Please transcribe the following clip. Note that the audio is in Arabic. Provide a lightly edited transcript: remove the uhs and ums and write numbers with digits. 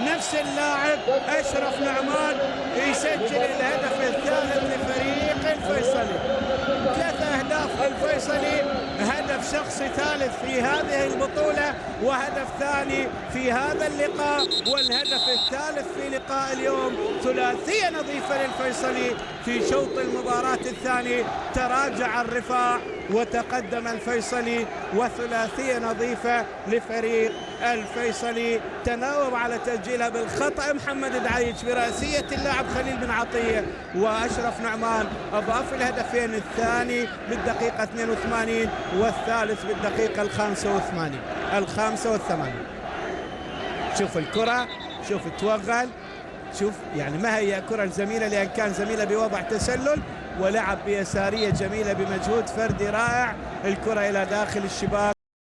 نفس اللاعب أشرف نعمان يسجل الهدف الثالث لفريق الفيصلي. 3 أهداف للفيصلي، هدف شخصي ثالث في هذه البطولة وهدف ثاني في هذا اللقاء، والهدف الثالث في لقاء اليوم. ثلاثية نظيفة للفيصلي في شوط المباراة الثاني، تراجع الرفاع وتقدم الفيصلي، وثلاثية نظيفة لفريق الفيصلي. تناوب على تسجيلها بالخطأ محمد دعيش برأسية اللاعب خليل بن عطية، وأشرف نعمان أضاف الهدفين، الثاني بالدقيقة 82 والثالث بالدقيقة 85. شوف الكرة، شوف توغل، شوف يعني ما هي كرة الزميلة، لأن كان زميلة بوضع تسلل ولعب بيسارية جميلة بمجهود فردي رائع، الكرة إلى داخل الشباك.